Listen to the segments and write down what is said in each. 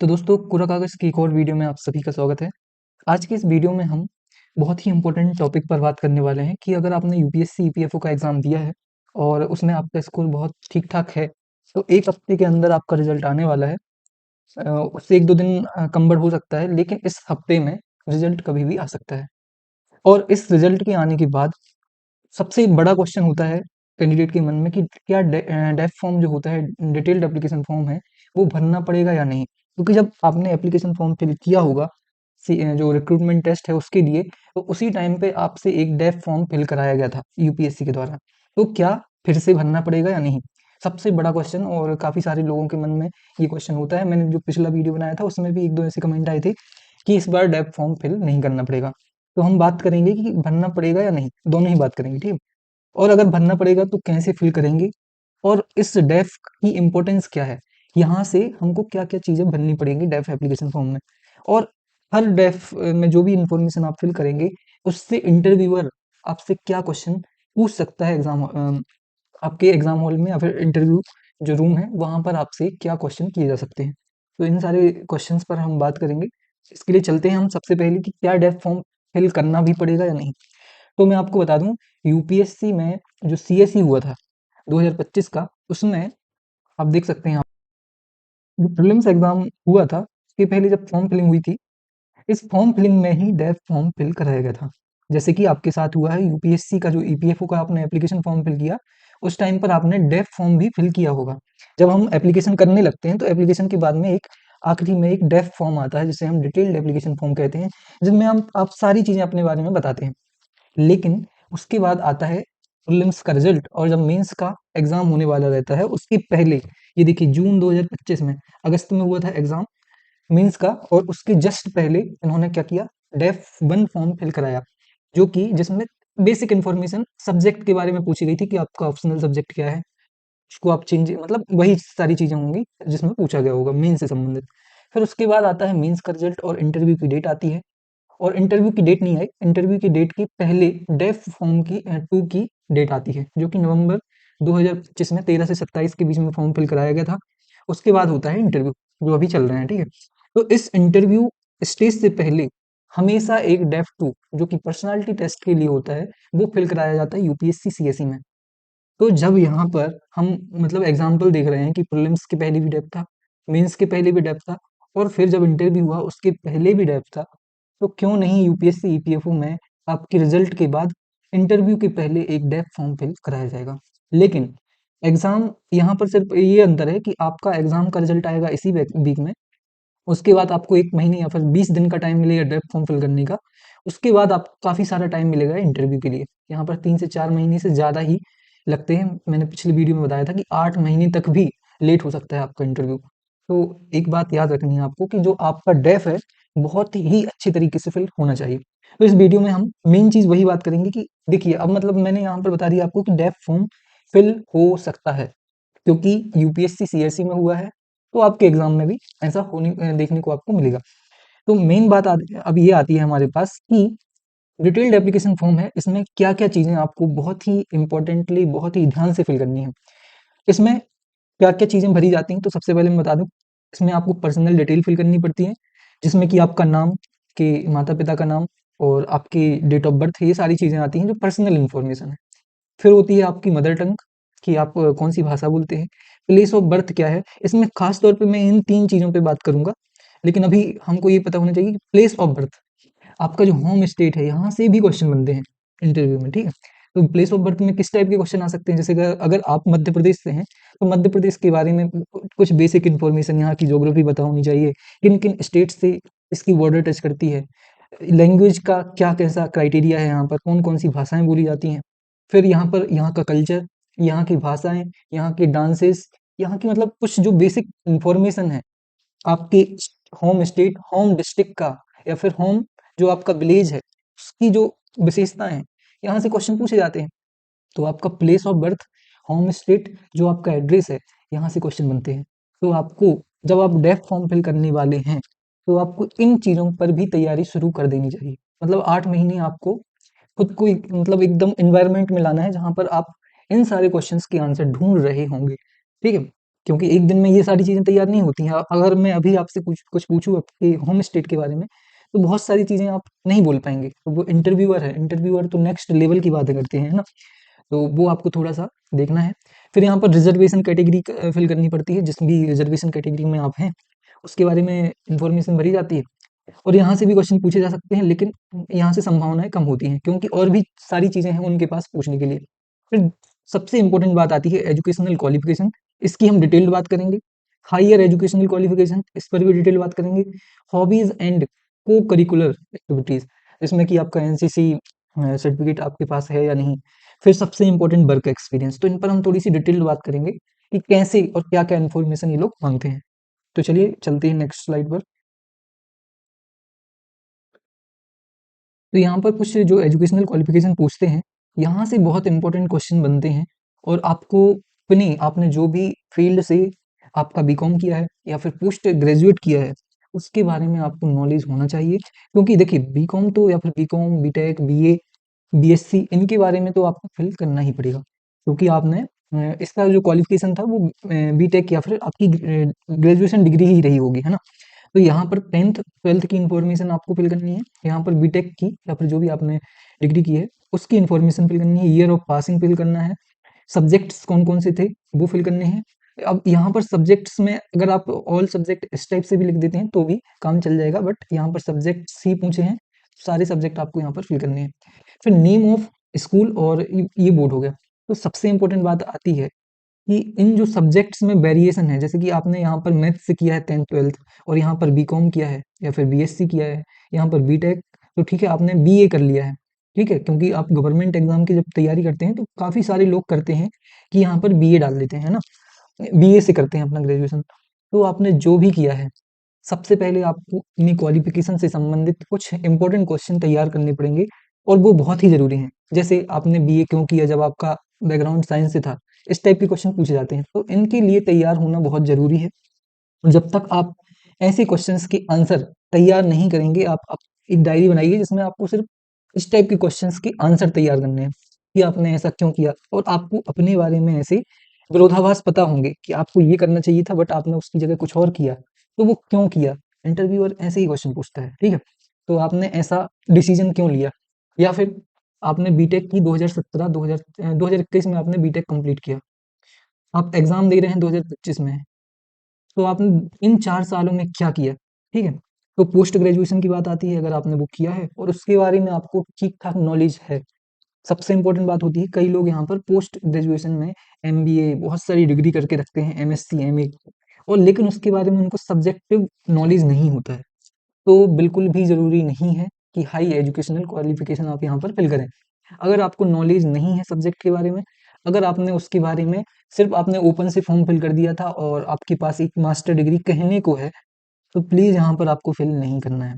तो दोस्तों कोरा कागज़ की एक और वीडियो में आप सभी का स्वागत है। आज की इस वीडियो में हम बहुत ही इम्पोर्टेंट टॉपिक पर बात करने वाले हैं कि अगर आपने यूपीएससी, ईपीएफओ का एग्ज़ाम दिया है और उसमें आपका स्कोर बहुत ठीक-ठाक है, तो 1 हफ्ते के अंदर आपका रिज़ल्ट आने वाला है। उससे 1-2 दिन कम बढ़ हो सकता है, लेकिन इस हफ्ते में रिज़ल्ट कभी भी आ सकता है। और इस रिज़ल्ट के आने के बाद सबसे बड़ा क्वेश्चन होता है कैंडिडेट के मन में कि क्या डेफ फॉर्म जो होता है, डिटेल्ड एप्लीकेशन फॉर्म है, वो भरना पड़ेगा या नहीं? क्योंकि जब आपने एप्लीकेशन फॉर्म फिल किया होगा जो रिक्रूटमेंट टेस्ट है उसके लिए, तो उसी टाइम पे आपसे एक डेफ फॉर्म फिल कराया गया था यूपीएससी के द्वारा। तो क्या फिर से भरना पड़ेगा या नहीं? सबसे बड़ा क्वेश्चन और काफ़ी सारे लोगों के मन में ये क्वेश्चन होता है। मैंने जो पिछला वीडियो बनाया था उसमें भी 1-2 ऐसे कमेंट आए थे कि इस बार डेफ फॉर्म फिल नहीं करना पड़ेगा। तो हम बात करेंगे कि भरना पड़ेगा या नहीं, दोनों ही बात करेंगे, ठीक है? और अगर भरना पड़ेगा तो कैसे फिल करेंगे और इस डेफ की इम्पोर्टेंस क्या है? यहाँ से हमको क्या-क्या चीज़ें भरनी पड़ेंगी डेफ एप्लीकेशन फॉर्म में और हर डेफ में जो भी इन्फॉर्मेशन आप फिल करेंगे, उससे इंटरव्यूअर आपसे क्या क्वेश्चन पूछ सकता है आपके एग्ज़ाम हॉल में या फिर इंटरव्यू जो रूम है, वहाँ पर आपसे क्या क्वेश्चन किए जा सकते हैं। तो इन सारे क्वेश्चंस पर हम बात करेंगे। इसके लिए चलते हैं हम सबसे पहले कि क्या डेफ फॉर्म फिल करना भी पड़ेगा या नहीं? तो मैं आपको बता दूँ यूपीएससी में जो सीएसई हुआ था 2025 का, उसमें आप देख सकते हैं आप जो प्रीलिम्स एग्ज़ाम हुआ था, उसके पहले जब फॉर्म फिलिंग हुई थी, इस फॉर्म फिलिंग में ही डेफ फॉर्म फिल कराया गया था। जैसे कि आपके साथ हुआ है यूपीएससी का जो ईपीएफओ का आपने एप्लीकेशन फॉर्म फिल किया, उस टाइम पर आपने डेफ फॉर्म भी फिल किया होगा। जब हम एप्लीकेशन करने लगते हैं, तो एप्लीकेशन के बाद में एक आखिरी में एक डेफ फॉर्म आता है, जिसे हम डिटेल्ड एप्लीकेशन फॉर्म कहते हैं, जिसमें हम आप सारी चीज़ें अपने बारे में बताते हैं। लेकिन उसके बाद आता है प्रीलिम्स का रिजल्ट और जब मेंस का एग्जाम होने वाला रहता है उसके पहले ये देखिए जून 2025 में अगस्त में हुआ था एग्जाम मेंस का और उसके जस्ट पहले इन्होंने क्या किया डेफ वन फॉर्म फिल कराया जो कि जिसमें बेसिक इन्फॉर्मेशन सब्जेक्ट के बारे में पूछी गई थी कि आपका ऑप्शनल सब्जेक्ट क्या है उसको आप चेंज मतलब वही सारी चीजें होंगी जिसमें पूछा गया होगा मेंस से संबंधित फिर उसके बाद आता है मेंस का रिजल्ट और इंटरव्यू की डेट आती है और इंटरव्यू की डेट नहीं आई, इंटरव्यू की डेट के पहले डेफ फॉर्म की 2 की डेट आती है, जो कि नवंबर 2025 में 13 से 27 के बीच में फॉर्म फिल कराया गया था। उसके बाद होता है इंटरव्यू, जो अभी चल रहे हैं, ठीक है? तो इस इंटरव्यू स्टेज से पहले हमेशा एक डेफ 2 जो कि पर्सनैलिटी टेस्ट के लिए होता है, वो फिल कराया जाता है यूपीएससी सीएसई में। तो जब यहाँ पर हम मतलब एग्जाम्पल देख रहे हैं कि प्रीलिम्स के पहले भी डेप्थ था, मेंस के पहले भी डेप्थ था और फिर जब इंटरव्यू हुआ उसके पहले भी डेप्थ था, तो क्यों नहीं यूपीएससी ईपीएफओ में आपके रिजल्ट के बाद इंटरव्यू के पहले एक डेप्थ फॉर्म फिल कराया जाएगा। लेकिन एग्ज़ाम यहाँ पर सिर्फ ये अंतर है कि आपका एग्ज़ाम का रिजल्ट आएगा इसी वीक में, उसके बाद आपको 1 महीने या फिर 20 दिन का टाइम मिलेगा ड्राफ्ट फॉर्म फिल करने का। उसके बाद आपको काफ़ी सारा टाइम मिलेगा इंटरव्यू के लिए। यहाँ पर 3 से 4 महीने से ज़्यादा ही लगते हैं। मैंने पिछली वीडियो में बताया था कि 8 महीने तक भी लेट हो सकता है आपका इंटरव्यू। तो एक बात याद रखनी है आपको कि जो आपका डेफ है, बहुत ही अच्छे तरीके से फिल होना चाहिए। तो इस वीडियो में हम मेन चीज़ वही बात करेंगे कि देखिए अब मतलब मैंने यहाँ पर बता दिया आपको कि डेफ फॉर्म फिल हो सकता है। क्योंकि यूपीएससी सीएसई में हुआ है, तो आपके एग्ज़ाम में भी ऐसा देखने को आपको मिलेगा। तो मेन बात अब ये आती है हमारे पास कि डिटेल्ड एप्लीकेशन फॉर्म है, इसमें क्या-क्या चीज़ें आपको बहुत ही इम्पोर्टेंटली, बहुत ही ध्यान से फिल करनी है। इसमें क्या-क्या चीज़ें भरी जाती हैं, तो सबसे पहले मैं बता दूँ, इसमें आपको पर्सनल डिटेल फिल करनी पड़ती है, जिसमें कि आपका नाम, के माता-पिता का नाम और आपकी डेट ऑफ बर्थ, ये सारी चीज़ें आती हैं जो पर्सनल इन्फॉर्मेशन है। फिर होती है आपकी मदर टंग कि आप कौन-सी भाषा बोलते हैं। प्लेस ऑफ बर्थ क्या है? इसमें ख़ास तौर पे मैं इन 3 चीज़ों पे बात करूँगा। लेकिन अभी हमको ये पता होना चाहिए कि प्लेस ऑफ बर्थ आपका जो होम स्टेट है, यहाँ से भी क्वेश्चन बनते हैं इंटरव्यू में, ठीक है? तो प्लेस ऑफ बर्थ में किस टाइप के क्वेश्चन आ सकते हैं? जैसे अगर अगर आप मध्य प्रदेश से हैं, तो मध्य प्रदेश के बारे में कुछ बेसिक इन्फॉर्मेशन यहाँ की ज्योग्राफी पता होनी चाहिए। किन-किन स्टेट से इसकी बॉर्डर टच करती है? लैंग्वेज का क्या कैसा क्राइटेरिया है यहाँ पर? कौन-कौन सी भाषाएँ बोली जाती हैं? फिर यहाँ पर यहाँ का कल्चर, यहाँ की भाषाएँ, यहाँ के डांसेस, यहाँ की मतलब कुछ जो बेसिक इन्फॉर्मेशन है, आपके होम स्टेट, होम डिस्ट्रिक्ट का या फिर होम जो आपका विलेज है, उसकी जो विशेषताएँ हैं, यहाँ से क्वेश्चन पूछे जाते हैं। तो आपका place of birth, home state, जो आपका एड्रेस है, यहाँ से क्वेश्चन बनते हैं। तो आपको जब आप डेफ फॉर्म फिल करने वाले हैं, तो आपको इन चीज़ों पर भी तैयारी शुरू कर देनी चाहिए। मतलब 8 महीने आपको खुद को एक मतलब एकदम एनवायरनमेंट में लाना है, जहाँ पर आप इन सारे क्वेश्चंस के आंसर ढूँढ रहे होंगे, ठीक है? क्योंकि एक दिन में ये सारी चीज़ें तैयार नहीं होती हैं। अगर मैं अभी आपसे कुछ कुछ पूछूँ आपके होम स्टेट के बारे में, तो बहुत सारी चीज़ें आप नहीं बोल पाएँगे। तो वो इंटरव्यूअर है, इंटरव्यूअर तो नेक्स्ट लेवल की बातें करते हैं, है ना? तो वो आपको थोड़ा-सा देखना है। फिर यहाँ पर रिज़र्वेशन कैटेगरी फ़िल करनी पड़ती है, जिस भी रिज़र्वेशन कैटेगरी में आप हैं, उसके बारे में इन्फॉर्मेशन भरी जाती है और यहाँ से भी क्वेश्चन पूछे जा सकते हैं, लेकिन यहाँ से संभावनाएँ कम होती हैं क्योंकि और भी सारी चीज़ें हैं उनके पास पूछने के लिए। फिर सबसे इम्पोर्टेंट बात आती है एजुकेशनल क्वालिफ़िकेशन, इसकी हम डिटेल्ड बात करेंगे। हायर एजुकेशनल क्वालिफ़िकेशन, इस पर भी डिटेल बात करेंगे। हॉबीज़ एंड को-करिकुलर एक्टिविटीज़, जिसमें कि आपका एनसीसी सर्टिफ़िकेट आपके पास है या नहीं। फिर सबसे इम्पोर्टेंट वर्क एक्सपीरियंस, तो इन पर हम थोड़ी-सी डिटेल्ड बात करेंगे कि कैसे और क्या-क्या इन्फॉर्मेशन ये लोग माँगते हैं। तो चलिए चलते हैं नेक्स्ट स्लाइड पर। तो यहाँ पर कुछ जो एजुकेशनल क्वालिफ़िकेशन पूछते हैं, यहाँ से बहुत इम्पोर्टेंट क्वेश्चन बनते हैं और आपको आपने जो भी फ़ील्ड से आपका बीकॉम किया है या फिर पोस्ट ग्रेजुएट किया है, उसके बारे में आपको नॉलेज होना चाहिए। क्योंकि देखिए बीकॉम तो या फिर बीकॉम, बीटेक, बीए, बीएससी इनके बारे में तो आपको फ़िल करना ही पड़ेगा। क्योंकि आपने इसका जो क्वालिफ़िकेशन था वो बीटेक या फिर आपकी ग्रेजुएशन डिग्री ही रही होगी, है ना? तो यहाँ पर 10th 12th की इन्फॉर्मेशन आपको फिल करनी है, यहाँ पर बीटेक की या फिर जो भी आपने डिग्री की है, उसकी इन्फॉर्मेशन फिल करनी है, ईयर ऑफ पासिंग फिल करना है, सब्जेक्ट्स कौन-कौन से थे, वो फिल करने हैं। अब यहाँ पर सब्जेक्ट्स में अगर आप ऑल सब्जेक्ट इस टाइप से भी लिख देते हैं, तो भी काम चल जाएगा, बट यहाँ पर सब्जेक्ट्स ही पूछे हैं, सारे सब्जेक्ट आपको यहाँ पर फिल करने हैं। फिर नेम ऑफ स्कूल और ये बोर्ड हो गया। तो सबसे इम्पोर्टेंट बात आती है कि इन जो सब्जेक्ट्स में वेरिएशन है, जैसे कि आपने यहाँ पर मैथ्स से किया है 10th 12th और यहाँ पर बीकॉम किया है या फिर बीएससी किया है, यहाँ पर बीटेक, तो ठीक है आपने बीए कर लिया है, ठीक है? क्योंकि आप गवर्नमेंट एग्ज़ाम की जब तैयारी करते हैं तो काफ़ी सारे लोग करते हैं कि यहाँ पर बीए डाल देते हैं, है ना? बीए से करते हैं अपना ग्रेजुएशन। तो आपने जो भी किया है, सबसे पहले आपको अपनी क्वालिफ़िकेशन से संबंधित कुछ इम्पोर्टेंट क्वेश्चन तैयार करने पड़ेंगे और वो बहुत ही ज़रूरी हैं। जैसे आपने बीए क्यों किया जब आपका बैकग्राउंड साइंस से था? इस टाइप के क्वेश्चन पूछे जाते हैं, तो इनके लिए तैयार होना बहुत ज़रूरी है। जब तक आप ऐसे क्वेश्चंस के आंसर तैयार नहीं करेंगे, आप एक डायरी बनाइए जिसमें आपको सिर्फ़ इस टाइप के क्वेश्चंस के आंसर तैयार करने हैं, कि आपने ऐसा क्यों किया? और आपको अपने बारे में ऐसे विरोधाभास पता होंगे कि आपको ये करना चाहिए था बट आपने उसकी जगह कुछ और किया, तो वो क्यों किया? इंटरव्यूअर ऐसे ही क्वेश्चन पूछता है, ठीक है? तो आपने ऐसा डिसीज़न क्यों लिया? या फिर आपने बीटेक की 2017 2021 में आपने बीटेक कंप्लीट किया। आप एग्ज़ाम दे रहे हैं 2025 में, तो आपने इन 4 सालों में क्या किया? ठीक है? तो पोस्ट ग्रेजुएशन की बात आती है अगर आपने वो किया है और उसके बारे में आपको ठीक-ठाक नॉलेज है। सबसे इम्पोर्टेंट बात होती है कई लोग यहाँ पर पोस्ट ग्रेजुएशन में एमबीए बहुत सारी डिग्री करके रखते हैं, एमएससी, एमए और लेकिन उसके बारे में उनको सब्जेक्टिव नॉलेज नहीं होता है। तो बिल्कुल भी ज़रूरी नहीं है कि हाई एजुकेशनल क्वालिफ़िकेशन आप यहाँ पर फ़िल करें। अगर आपको नॉलेज नहीं है सब्जेक्ट के बारे में, अगर आपने उसके बारे में सिर्फ़ आपने ओपन से फॉर्म फिल कर दिया था और आपके पास एक मास्टर डिग्री कहने को है, तो प्लीज़ यहाँ पर आपको फिल नहीं करना है।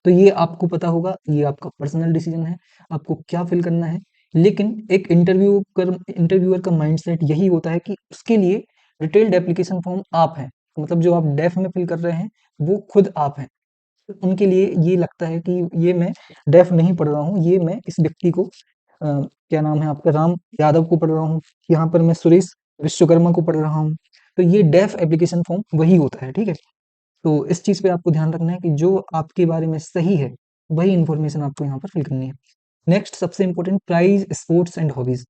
तो ये आपको पता होगा, ये आपका पर्सनल डिसीज़न है, आपको क्या फिल करना है। लेकिन एक इंटरव्यूअर का माइंडसेट यही होता है कि उसके लिए डिटेल्ड एप्लीकेशन फॉर्म आप हैं। मतलब जो आप डेफ में फिल कर रहे हैं, वो खुद आप हैं। उनके लिए ये लगता है कि ये मैं डेफ नहीं पढ़ रहा हूँ, ये मैं इस व्यक्ति को क्या नाम है आपका राम यादव को पढ़ रहा हूँ, यहाँ पर मैं सुरेश विश्वकर्मा को पढ़ रहा हूँ। तो ये डेफ एप्लीकेशन फॉर्म वही होता है, ठीक है? तो इस चीज़ पे आपको ध्यान रखना है कि जो आपके बारे में सही है, वही इन्फॉर्मेशन आपको यहाँ पर फिल करनी है। नेक्स्ट सबसे important prize, sports and hobbies.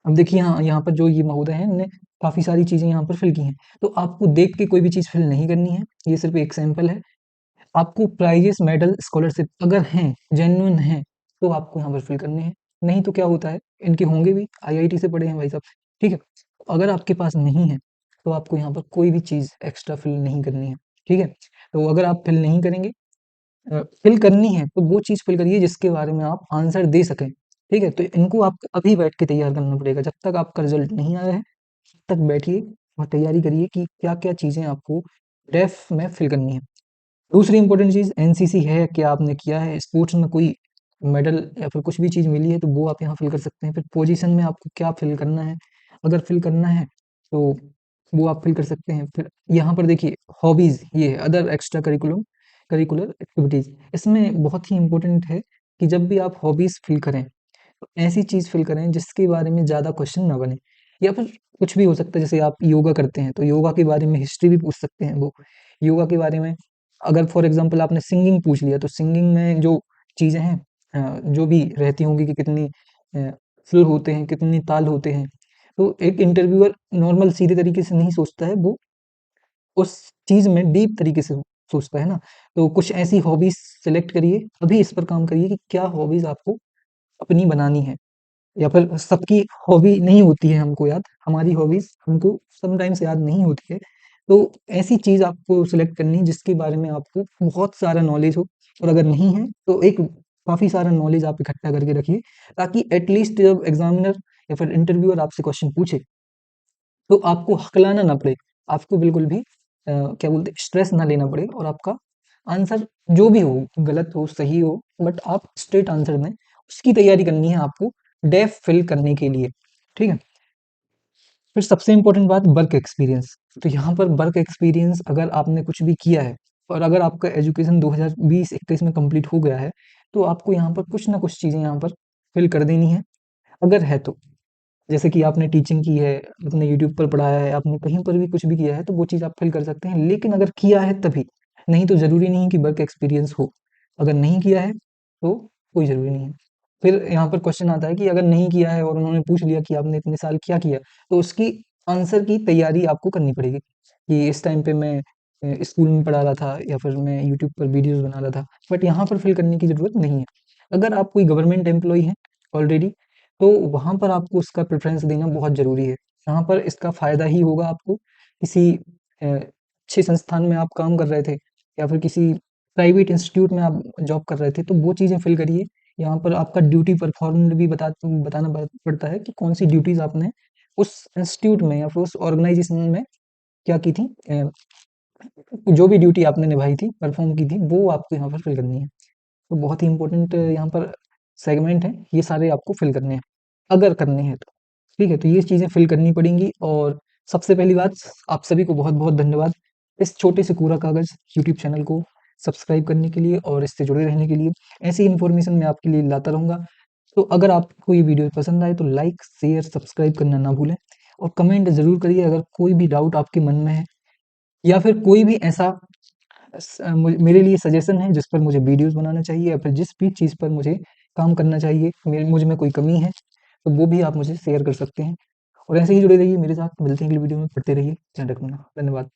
अब देखिए यहाँ पर जो ये महोदय हैं, इन्होंने काफ़ी सारी चीज़ें यहाँ पर फिल की हैं। तो आपको देख के कोई भी चीज़ फिल नहीं करनी है, ये सिर्फ़ एक सैंपल है। आपको प्राइजेस, मेडल, स्कॉलरशिप अगर हैं, जेन्युइन हैं, तो आपको यहाँ पर फिल करने हैं। नहीं तो क्या होता है, इनके होंगे भी, आईआईटी से पढ़े हैं भाई साहब, ठीक है? अगर आपके पास नहीं है, तो आपको यहाँ पर कोई भी चीज़ एक्स्ट्रा फिल नहीं करनी है, ठीक है? तो अगर आप फिल नहीं करेंगे फिल करनी है, तो वो चीज़ फिल करिए जिसके बारे में आप आंसर दे सकें, ठीक है? तो इनको आपको अभी बैठ के तैयार करना पड़ेगा, जब तक आपका रिज़ल्ट नहीं आया है, तब तक बैठिए और तैयारी करिए कि क्या-क्या चीज़ें आपको डेफ में फिल करनी है। दूसरी इम्पोर्टेंट चीज़ एनसीसी है, क्या आपने किया है? स्पोर्ट्स में कोई मेडल या फिर कुछ भी चीज़ मिली है, तो वो आप यहाँ फिल कर सकते हैं। फिर पोजीशन में आपको क्या फिल करना है? अगर फिल करना है, तो वो आप फिल कर सकते हैं। फिर यहाँ पर देखिए हॉबीज़ ये है, अदर एक्स्ट्रा करिकुलर एक्टिविटीज़। इसमें बहुत ही इम्पोर्टेंट है कि जब भी आप हॉबीज़ फिल करें, तो ऐसी चीज़ फिल करें जिसके बारे में ज़्यादा क्वेश्चन ना बने। या फिर कुछ भी हो सकता है, जैसे आप योगा करते हैं, तो योगा के बारे में हिस्ट्री भी पूछ सकते हैं वो। योगा के बारे में अगर फॉर एग्ज़ाम्पल आपने सिंगिंग पूछ लिया, तो सिंगिंग में जो चीज़ें हैं जो भी रहती होंगी कि कितनी सुर होते हैं, कितने ताल होते हैं, तो एक इंटरव्यूअर नॉर्मल सीधे तरीके से नहीं सोचता है, वो उस चीज़ में डीप तरीके से सोचता है ना। तो कुछ ऐसी हॉबीज़ सेलेक्ट करिए, अभी इस पर काम करिए कि क्या हॉबीज़ आपको अपनी बनानी है। या फिर सबकी हॉबी नहीं होती है हमको याद, हमारी हॉबीज़ हमको समटाइम्स याद नहीं होती है। तो ऐसी चीज़ आपको सेलेक्ट करनी है जिसके बारे में आपको बहुत सारा नॉलेज हो, और अगर नहीं है तो एक काफ़ी सारा नॉलेज आप इकट्ठा करके रखिए, ताकि एट लीस्ट जब एग्ज़ामिनर या फिर इंटरव्यूअर आपसे क्वेश्चन पूछे, तो आपको हकलाना ना पड़े, आपको बिल्कुल भी क्या बोलते हैं, स्ट्रेस ना लेना पड़े, और आपका आंसर जो भी हो, गलत हो, सही हो, बट आप स्ट्रेट आंसर दें, उसकी तैयारी करनी है आपको डेफ फिल करने के लिए, ठीक है? फिर सबसे इम्पोर्टेंट बात, वर्क एक्सपीरियंस। तो यहाँ पर वर्क एक्सपीरियंस अगर आपने कुछ भी किया है, और अगर आपका एजुकेशन 2020-21 में कंप्लीट हो गया है, तो आपको यहाँ पर कुछ ना कुछ चीज़ें यहाँ पर फिल कर देनी है, अगर है तो। जैसे कि आपने टीचिंग की है, आपने यूट्यूब पर पढ़ाया है, आपने कहीं पर भी कुछ भी किया है, तो वो चीज़ आप फिल कर सकते हैं, लेकिन अगर किया है तभी, नहीं तो ज़रूरी नहीं है कि वर्क एक्सपीरियंस हो। अगर नहीं किया है, तो कोई ज़रूरी नहीं है। फिर यहाँ पर क्वेश्चन आता है कि अगर नहीं किया है और उन्होंने पूछ लिया कि आपने इतने साल क्या किया, तो उसकी आंसर की तैयारी आपको करनी पड़ेगी, कि इस टाइम पे मैं स्कूल में पढ़ा रहा था, या फिर मैं यूट्यूब पर वीडियोज़ बना रहा था, बट यहाँ पर फिल करने की ज़रूरत नहीं है। अगर आप कोई गवर्नमेंट एम्प्लॉयी हैं ऑलरेडी, तो वहाँ पर आपको उसका प्रेफ़रेंस देना बहुत ज़रूरी है। यहाँ पर इसका फ़ायदा ही होगा आपको, किसी अच्छे संस्थान में आप काम कर रहे थे, या फिर किसी प्राइवेट इंस्टीट्यूट में आप जॉब कर रहे थे, तो वो चीज़ें फ़िल करिए। यहाँ पर आपका ड्यूटी परफ़ॉर्म्ड भी बताना पड़ता है कि कौन-सी ड्यूटीज़ आपने उस इंस्टीट्यूट में या फिर उस ऑर्गनाइज़ेशन में क्या की थी, जो भी ड्यूटी आपने निभाई थी, परफ़ॉर्म की थी, वो आपको यहाँ पर फ़िल करनी है। तो बहुत ही इम्पोर्टेंट यहाँ पर सेगमेंट है, ये सारे आपको फ़िल करने हैं, अगर करने हैं तो। ठीक है? तो ये चीज़ें फ़िल करनी पड़ेंगी, और सबसे पहली बात, आप सभी को बहुत-बहुत धन्यवाद, इस छोटे से कूड़ा कागज़ यूट्यूब चैनल को सब्सक्राइब करने के लिए और इससे जुड़े रहने के लिए। ऐसी इन्फॉर्मेशन मैं आपके लिए लाता रहूँगा। तो अगर आपको ये वीडियो पसंद आए तो लाइक, शेयर, सब्सक्राइब करना ना भूलें, और कमेंट ज़रूर करिए अगर कोई भी डाउट आपके मन में है, या फिर कोई भी ऐसा मेरे लिए सजेशन है जिस पर मुझे वीडियोज़ बनाना चाहिए, या फिर जिस भी चीज़ पर मुझे काम करना चाहिए, मुझ में कोई कमी है, तो वो भी आप मुझे शेयर कर सकते हैं। और ऐसे ही जुड़े रहिए मेरे साथ, मिलते हैं अगली वीडियो में, पढ़ते रहिए, ध्यान रखना, धन्यवाद।